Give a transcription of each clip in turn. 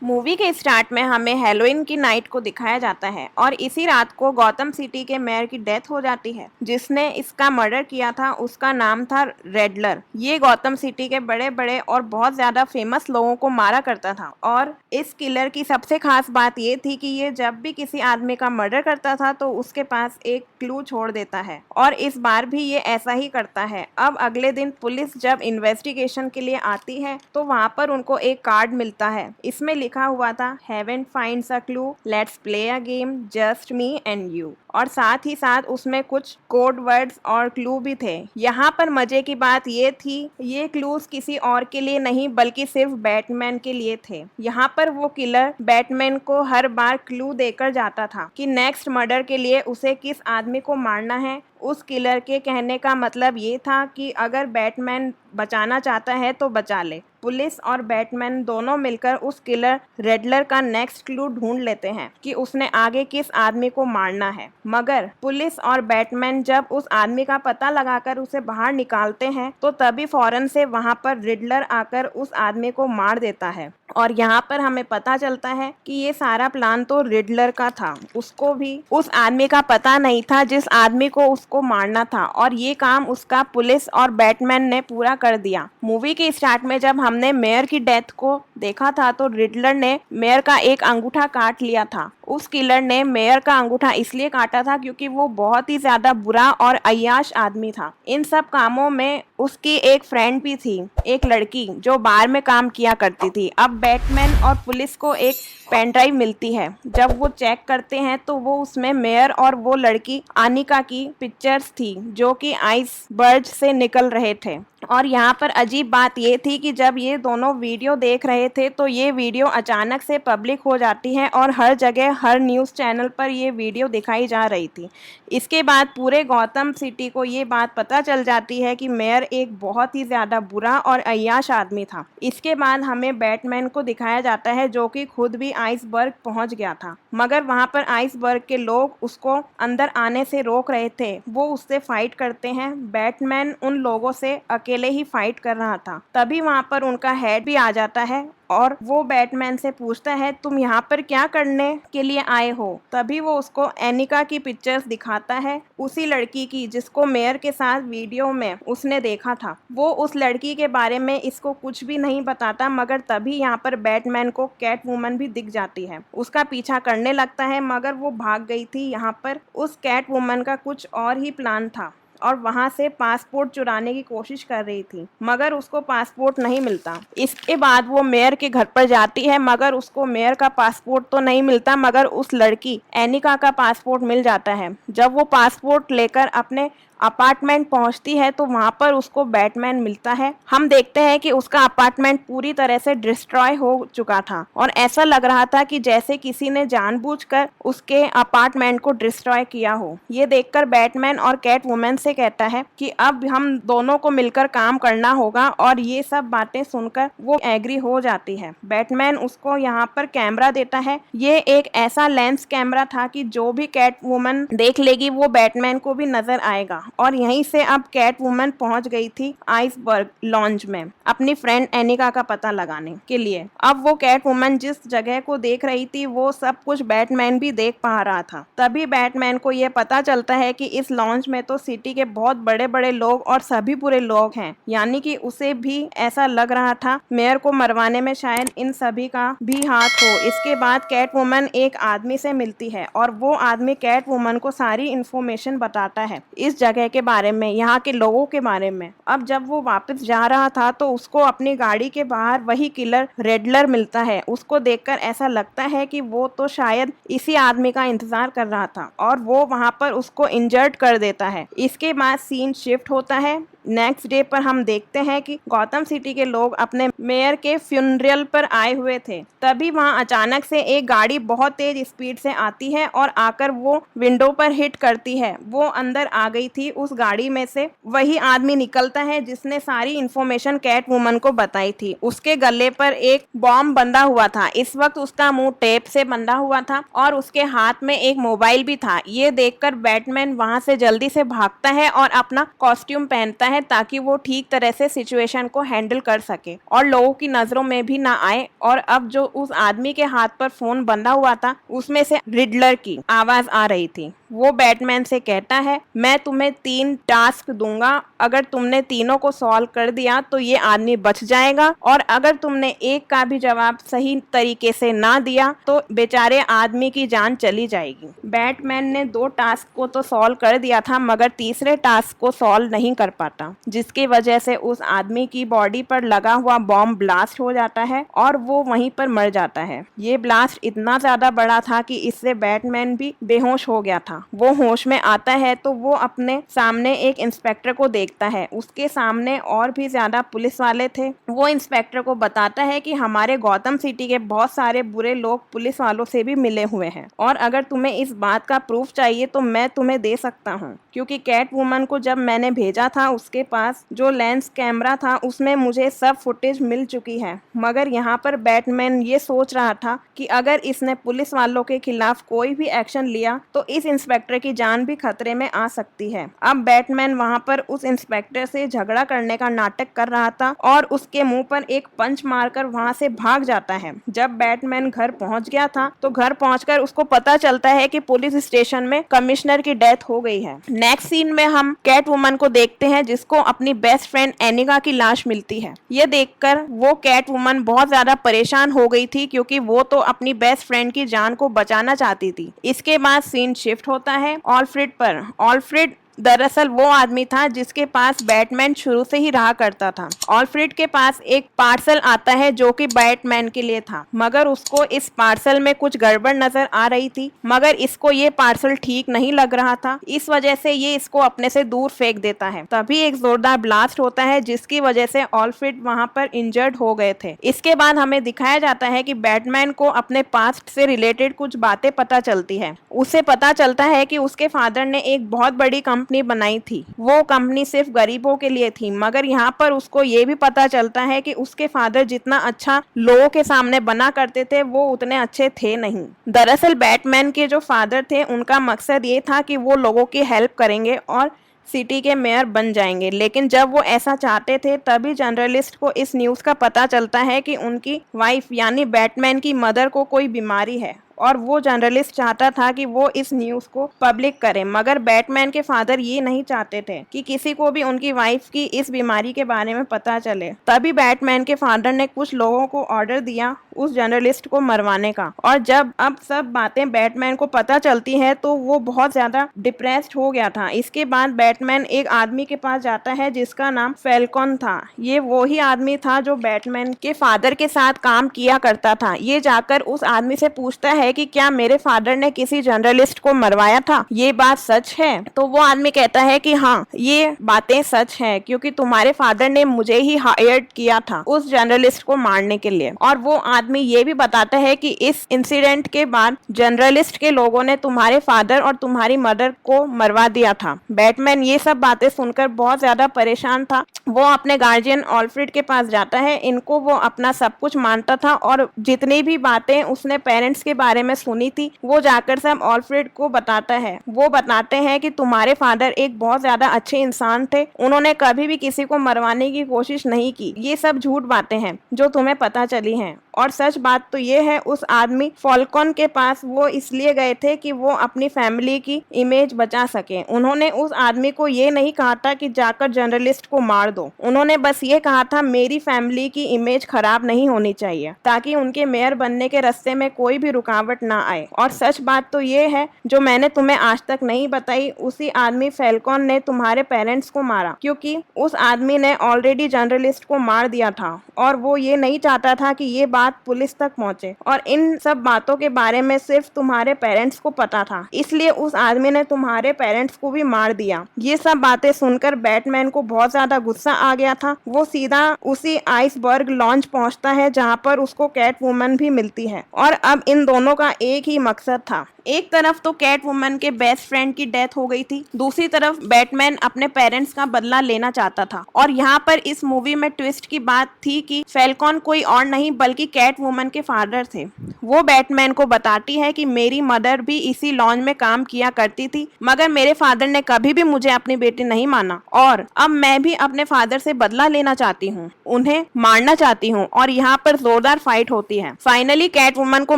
Movie के start में हमें हैलोवीन की नाइट को दिखाया जाता है और इसी रात को गौतम सिटी के मेयर की डेथ हो जाती है। जिसने इसका मर्डर किया था उसका नाम था रेडलर। ये गौतम सिटी के बड़े बड़े और बहुत ज्यादा फेमस लोगों को मारा करता था और इस किलर की सबसे खास बात ये थी कि ये जब भी किसी आदमी का मर्डर करता था तो उसके पास एक क्लू छोड़ देता है और इस बार भी ये ऐसा ही करता है। अब अगले दिन पुलिस जब इन्वेस्टिगेशन के लिए आती है तो वहाँ पर उनको एक कार्ड मिलता है। इसमें लिखा हुआ था heaven finds a clue, let's play a game, just me and you. और साथ ही साथ उसमें कुछ कोड वर्ड्स और क्लू भी थे। यहाँ पर मजे की बात ये थी, ये क्लूज किसी और के लिए नहीं बल्कि सिर्फ बैटमैन के लिए थे। यहाँ पर वो किलर बैटमैन को हर बार क्लू देकर जाता था कि नेक्स्ट मर्डर के लिए उसे किस आदमी को मारना है। उस किलर के कहने का मतलब ये था कि अगर बैटमैन बचाना चाहता है तो बचा ले। पुलिस और बैटमैन दोनों मिलकर उस किलर रेडलर का नेक्स्ट क्लू ढूंढ लेते हैं कि उसने आगे किस आदमी को मारना है। मगर पुलिस और बैटमैन जब उस आदमी का पता लगाकर उसे बाहर निकालते हैं तो तभी फौरन से वहां पर रिडलर आकर उस आदमी को मार देता है। और यहाँ पर हमें पता चलता है कि ये सारा प्लान तो रिडलर का था। उसको भी उस आदमी का पता नहीं था जिस आदमी को उसको मारना था और ये काम उसका पुलिस और बैटमैन ने पूरा कर दिया। मूवी के स्टार्ट में जब हमने मेयर की डेथ को देखा था तो रिडलर ने मेयर का एक अंगूठा काट लिया था। उस किलर ने मेयर का अंगूठा इसलिए काटा था क्योंकि वो बहुत ही ज्यादा बुरा और अय्याश आदमी था। इन सब कामों में उसकी एक फ्रेंड भी थी, एक लड़की जो बार में काम किया करती थी। अब बैटमैन और पुलिस को एक पेन ड्राइव मिलती है। जब वो चेक करते हैं तो वो उसमें मेयर और वो लड़की अनिका की पिक्चर्स थी जो कि आइसबर्ग से निकल रहे थे। और यहाँ पर अजीब बात ये थी कि जब ये दोनों वीडियो देख रहे थे तो ये वीडियो अचानक से पब्लिक हो जाती है और हर जगह हर न्यूज़ चैनल पर ये वीडियो दिखाई जा रही थी। इसके बाद पूरे गौतम सिटी को ये बात पता चल जाती है कि मेयर एक बहुत ही ज़्यादा बुरा और अय्याश आदमी था। इसके बाद हमें बैटमैन को दिखाया जाता है जो कि खुद भी आइसबर्ग पहुंच गया था, मगर वहाँ पर आइसबर्ग के लोग उसको अंदर आने से रोक रहे थे। वो उससे फाइट करते हैं। बैटमैन उन लोगों से अकेले ही फाइट कर रहा था। तभी वहाँ पर उनका हेड भी आ जाता है और वो बैटमैन से पूछता है तुम यहाँ पर क्या करने के लिए आए हो। तभी वो उसको एनिका की पिक्चर्स दिखाता है, उसी लड़की की जिसको मेयर के साथ वीडियो में उसने देखा था। वो उस लड़की के बारे में इसको कुछ भी नहीं बताता, मगर तभी यहाँ पर बैटमैन को कैट वुमन भी दिख जाती है। उसका पीछा करने लगता है मगर वो भाग गई थी। यहाँ पर उस कैट वुमन का कुछ और ही प्लान था और वहां से पासपोर्ट चुराने की कोशिश कर रही थी, मगर उसको पासपोर्ट नहीं मिलता। इसके बाद वो मेयर के घर पर जाती है मगर उसको मेयर का पासपोर्ट तो नहीं मिलता, मगर उस लड़की एनिका का पासपोर्ट मिल जाता है। जब वो पासपोर्ट लेकर अपने अपार्टमेंट पहुंचती है तो वहां पर उसको बैटमैन मिलता है। हम देखते हैं कि उसका अपार्टमेंट पूरी तरह से डिस्ट्रॉय हो चुका था और ऐसा लग रहा था कि जैसे किसी ने जानबूझकर उसके अपार्टमेंट को डिस्ट्रॉय किया हो। ये देखकर बैटमैन और कैट वुमन से कहता है कि अब हम दोनों को मिलकर काम करना होगा और ये सब बातें सुनकर वो एग्री हो जाती है। बैटमैन उसको यहाँ पर कैमरा देता है। ये एक ऐसा लेंस कैमरा था कि जो भी कैट वुमन देख लेगी वो बैटमैन को भी नजर आएगा। और यहीं से अब कैट वुमन पहुंच गई थी आइसबर्ग लॉन्ज में अपनी फ्रेंड एनिका का पता लगाने के लिए। अब वो कैट वुमन जिस जगह को देख रही थी वो सब कुछ बैटमैन भी देख पा रहा था। तभी बैटमैन को ये पता चलता है कि इस लॉन्ज में तो सिटी के बहुत बड़े बड़े लोग और सभी बुरे लोग हैं, यानी कि उसे भी ऐसा लग रहा था मेयर को मरवाने में शायद इन सभी का भी हाथ हो। इसके बाद कैट वुमन एक आदमी से मिलती है और वो आदमी कैट वुमन को सारी इंफॉर्मेशन बताता है इस जगह के बारे में, यहाँ के लोगों के बारे में। अब जब वो वापस जा रहा था तो उसको अपनी गाड़ी के बाहर वही किलर रेडलर मिलता है। उसको देखकर ऐसा लगता है कि वो तो शायद इसी आदमी का इंतजार कर रहा था और वो वहाँ पर उसको इंजर्ड कर देता है। इसके बाद सीन शिफ्ट होता है। नेक्स्ट डे पर हम देखते हैं कि गौतम सिटी के लोग अपने मेयर के फ्यूनरल पर आए हुए थे। तभी वहां अचानक से एक गाड़ी बहुत तेज स्पीड से आती है और आकर वो विंडो पर हिट करती है। वो अंदर आ गई थी। उस गाड़ी में से वही आदमी निकलता है जिसने सारी इंफॉर्मेशन कैट वुमन को बताई थी। उसके गले पर एक बॉम्ब बंधा हुआ था। इस वक्त उसका मुंह टेप से बंधा हुआ था और उसके हाथ में एक मोबाइल भी था। ये देखकर बैटमैन वहां से जल्दी से भागता है और अपना कॉस्ट्यूम पहनता है है ताकि वो ठीक तरह से सिचुएशन को हैंडल कर सके और लोगों की नजरों में भी ना आए। और अब जो उस आदमी के हाथ पर फोन बंधा हुआ था उसमें से रिडलर की आवाज आ रही थी। वो बैटमैन से कहता है, मैं तुम्हें 3 टास्क दूंगा, अगर तुमने तीनों को सॉल्व कर दिया तो ये आदमी बच जाएगा, और अगर तुमने एक का भी जवाब सही तरीके से ना दिया तो बेचारे आदमी की जान चली जाएगी। बैटमैन ने 2 टास्क को तो सॉल्व कर दिया था मगर तीसरे टास्क को सॉल्व नहीं कर पाता, जिसकी वजह से उस आदमी की बॉडी पर लगा हुआ बॉम्ब ब्लास्ट हो जाता है और वो वहीं पर मर जाता है। ये ब्लास्ट इतना ज्यादा बड़ा था कि इससे बैटमैन भी बेहोश हो गया था। वो होश में आता है तो वो अपने सामने एक इंस्पेक्टर को देखता है। उसके सामने और भी ज्यादा पुलिस वाले थे। वो इंस्पेक्टर को बताता है कि हमारे गौतम सिटी के बहुत सारे बुरे लोग पुलिस वालों से भी मिले हुए हैं और अगर तुम्हें इस बात का प्रूफ चाहिए तो मैं तुम्हें दे सकता हूँ, क्योंकि कैट वुमन को जब मैंने भेजा था उसके पास जो लेंस कैमरा था उसमें मुझे सब फुटेज मिल चुकी है। मगर यहाँ पर बैटमैन ये सोच रहा था कि अगर इसने पुलिस वालों के खिलाफ कोई भी एक्शन लिया तो इस इंस्पेक्टर की जान भी खतरे में आ सकती है। अब बैटमैन वहाँ पर उस इंस्पेक्टर से झगड़ा करने का नाटक कर रहा था और उसके मुंह पर एक पंच मारकर वहाँ से भाग जाता है। जब बैटमैन घर पहुँच गया था तो घर पहुंचकर उसको पता चलता है कि पुलिस स्टेशन में कमिश्नर की डेथ हो गई है। नेक्स्ट सीन में हम कैट वुमन को देखते हैं जिसको अपनी बेस्ट फ्रेंड एनिका की लाश मिलती है। ये देखकर वो कैट वुमन बहुत ज्यादा परेशान हो गई थी क्योंकि वो तो अपनी बेस्ट फ्रेंड की जान को बचाना चाहती थी। इसके बाद सीन शिफ्ट होता है ऑल्फ्रेड पर। ऑल्फ्रेड दरअसल वो आदमी था जिसके पास बैटमैन शुरू से ही रहा करता था। ऑल्फ्रेड के पास एक पार्सल आता है जो कि बैटमैन के लिए था, मगर उसको इस पार्सल में कुछ गड़बड़ नजर आ रही थी, मगर इसको ये पार्सल ठीक नहीं लग रहा था। इस वजह से ये इसको अपने से दूर फेंक देता है। तभी एक जोरदार ब्लास्ट होता है जिसकी वजह से ऑल्फ्रेड वहां पर इंजर्ड हो गए थे। इसके बाद हमें दिखाया जाता है कि बैटमैन को अपने पास्ट से रिलेटेड कुछ बातें पता चलती है। उसे पता चलता है कि उसके फादर ने एक बहुत बड़ी कंपनी बनाई थी। वो कंपनी सिर्फ गरीबों के लिए थी, मगर यहाँ पर उसको ये भी पता चलता है कि उसके फादर जितना अच्छा लोगों के सामने बना करते थे वो उतने अच्छे थे नहीं। दरअसल बैटमैन के जो फादर थे उनका मकसद ये था कि वो लोगों की हेल्प करेंगे और सिटी के मेयर बन जाएंगे, लेकिन जब वो ऐसा चाहते थे तभी जर्नलिस्ट को इस न्यूज़ का पता चलता है कि उनकी वाइफ यानी बैटमैन की मदर को कोई बीमारी है और वो जर्नलिस्ट चाहता था कि वो इस न्यूज़ को पब्लिक करे, मगर बैटमैन के फादर ये नहीं चाहते थे कि किसी को भी उनकी वाइफ की इस बीमारी के बारे में पता चले। तभी बैटमैन के फादर ने कुछ लोगों को ऑर्डर दिया उस जर्नलिस्ट को मरवाने का, और जब अब सब बातें बैटमैन को पता चलती है तो वो बहुत ज्यादा डिप्रेस्ड हो गया था। इसके बाद बैटमैन एक आदमी के पास जाता है जिसका नाम फैल्कॉन था। ये वो ही आदमी था जो बैटमैन के फादर के साथ काम किया करता था। ये जाकर उस आदमी से पूछता है कि क्या मेरे फादर ने किसी जर्नलिस्ट को मरवाया था, ये बात सच है? तो वो आदमी कहता है कि हाँ, ये बातें सच है, क्योंकि तुम्हारे फादर ने मुझे ही हायर किया था उस जर्नलिस्ट को मारने के लिए। और वो आदमी ये भी बताता है कि इस इंसिडेंट के बाद जर्नलिस्ट के लोगों ने तुम्हारे फादर और तुम्हारी मदर को मरवा दिया था। बैटमैन ये सब बातें सुनकर बहुत ज्यादा परेशान था। वो अपने गार्जियन ऑल्फ्रेड के पास जाता है। इनको वो अपना सब कुछ मानता था और जितनी भी बातें उसने पेरेंट्स के बारे में सुनी थी वो जाकर सब ऑल्फ्रेड को बताता है। वो बताते हैं कि तुम्हारे फादर एक बहुत ज्यादा अच्छे इंसान थे, उन्होंने कभी भी किसी को मरवाने की कोशिश नहीं की। ये सब झूठ बातें हैं जो तुम्हें पता चली हैं, और सच बात तो ये है उस आदमी फॉल्कॉन के पास वो इसलिए गए थे कि वो अपनी फैमिली की इमेज बचा सके। उन्होंने उस आदमी को ये नहीं कहा था कि जाकर जर्नलिस्ट को मार दो, उन्होंने बस ये कहा था मेरी फैमिली की इमेज खराब नहीं होनी चाहिए ताकि उनके मेयर बनने के रास्ते में कोई भी रुकावट ना आए। और सच बात तो ये है जो मैंने तुम्हें आज तक नहीं बताई, उसी आदमी फैल्कॉन ने तुम्हारे पेरेंट्स को मारा, क्योंकि उस आदमी ने ऑलरेडी जर्नलिस्ट को मार दिया था और वो ये नहीं चाहता था कि ये बात पुलिस तक पहुंचे, और इन सब बातों के बारे में सिर्फ तुम्हारे पेरेंट्स को पता था, इसलिए उस आदमी ने तुम्हारे पेरेंट्स को भी मार दिया। ये सब बातें सुनकर बैटमैन को बहुत ज्यादा गुस्सा आ गया था। वो सीधा उसी आइसबर्ग लॉन्च पहुंचता है जहां पर उसको कैट वुमन भी मिलती है, और अब इन दोनों का एक ही मकसद था, एक तरफ तो कैट वुमन के बेस्ट फ्रेंड की डेथ हो गई थी, दूसरी तरफ बैटमैन अपने पेरेंट्स का बदला लेना चाहता था। और यहाँ पर इस मूवी में ट्विस्ट की बात थी कि फैल्कॉन कोई और नहीं बल्कि कैट वुमन के फादर थे। वो बैटमैन को बताती है कि मेरी मदर भी इसी लॉन्ज में काम किया करती थी, मगर मेरे फादर ने कभी भी मुझे अपनी बेटी नहीं माना और अब मैं भी अपने फादर से बदला लेना चाहती हूँ, उन्हें मारना चाहती हूँ। और यहाँ पर जोरदार फाइट होती है। फाइनली कैट वुमन को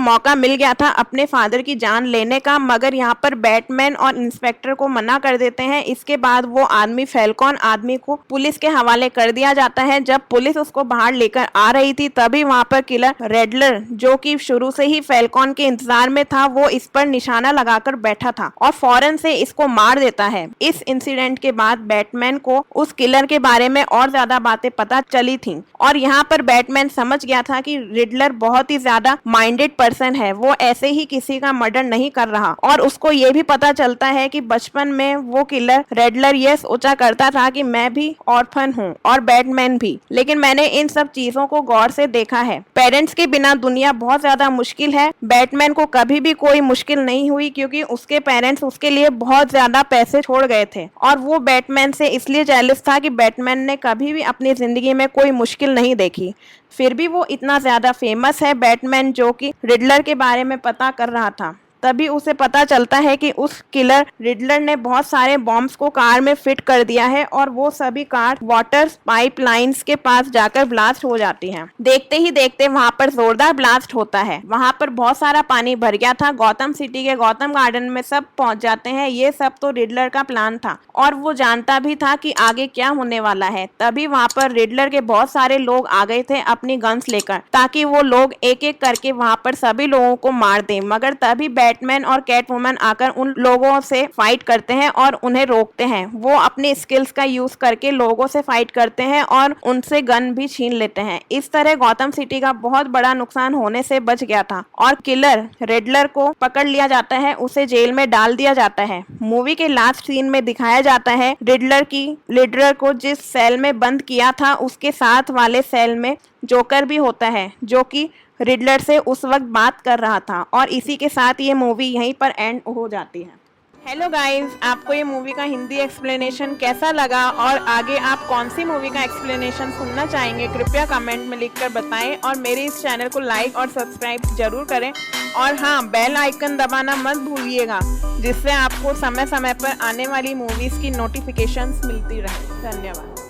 मौका मिल गया था अपने फादर की जान लेने का, मगर यहाँ पर बैटमैन और इंस्पेक्टर को मना कर देते हैं। इसके बाद वो आदमी फैल्कॉन आदमी को पुलिस के हवाले कर दिया जाता है। जब पुलिस उसको बाहर लेकर आ रही थी तभी वहाँ पर किलर रेडलर, जो कि शुरू से ही फैल्कॉन के इंतजार में था, वो इस पर निशाना लगाकर बैठा था और फौरन से इसको मार देता है। इस इंसिडेंट के बाद बैटमैन को उस किलर के बारे में और ज्यादा बातें पता चली थी और यहाँ पर बैटमैन समझ गया था कि रिडलर बहुत ही ज्यादा माइंडेड पर्सन है, वो ऐसे ही किसी का मर्डर नहीं कर रहा। और उसको ये भी पता चलता है कि बचपन में वो किलर रेडलर ये सोचा करता था कि मैं भी ऑर्फन हूँ और बैटमैन भी, लेकिन मैंने इन सब चीजों को गौर से देखा है। पेरेंट्स के बिना दुनिया बहुत ज्यादा मुश्किल है। बैटमैन को कभी भी कोई मुश्किल नहीं हुई क्योंकि उसके पेरेंट्स उसके लिए बहुत ज्यादा पैसे छोड़ गए थे और वो बैटमैन से इसलिए जेलस था कि बैटमैन ने कभी भी अपनी जिंदगी में कोई मुश्किल नहीं देखी। फिर भी वो इतना ज्यादा फेमस है बैटमैन, जो कि रिडलर के बारे में पता कर रहा था। तभी उसे पता चलता है कि उस किलर रिडलर ने बहुत सारे बॉम्ब्स को कार में फिट कर दिया है और वो सभी कार वाटर पाइपलाइंस के पास जाकर ब्लास्ट हो जाती हैं। देखते ही देखते वहां पर जोरदार ब्लास्ट होता है। वहां पर बहुत सारा पानी भर गया था। गौतम सिटी के गौतम गार्डन में सब पहुंच जाते हैं। ये सब तो रिडलर का प्लान था और वो जानता भी था कि आगे क्या होने वाला है। तभी वहां पर रिडलर के बहुत सारे लोग आ गए थे अपनी गन्स लेकर, ताकि वो लोग एक एक करके वहां पर सभी लोगों को मार दें। मगर तभी बैटमैन और कैट वुमन आकर उन लोगों से फाइट करते हैं और उन्हें रोकते हैं। वो अपने स्किल्स का यूज करके लोगों से फाइट करते हैं और उनसे गन भी छीन लेते हैं। इस तरह गौतम सिटी का बहुत बड़ा नुकसान होने से बच गया था और किलर रेडलर को पकड़ लिया जाता है, उसे जेल में डाल दिया जाता है। मूवी के लास्ट सीन में दिखाया जाता है रिडलर को जिस सेल में बंद किया था उसके साथ वाले सेल में जोकर भी होता है, जो कि रिडलर से उस वक्त बात कर रहा था। और इसी के साथ ये मूवी यहीं पर एंड हो जाती है। हेलो गाइस, आपको ये मूवी का हिंदी एक्सप्लेनेशन कैसा लगा और आगे आप कौन सी मूवी का एक्सप्लेनेशन सुनना चाहेंगे कृपया कमेंट में लिखकर बताएं और मेरे इस चैनल को लाइक और सब्सक्राइब जरूर करें। और हाँ, बेल आइकन दबाना मत भूलिएगा, जिससे आपको समय समय पर आने वाली मूवीज़ की नोटिफिकेशंस मिलती रहे। धन्यवाद।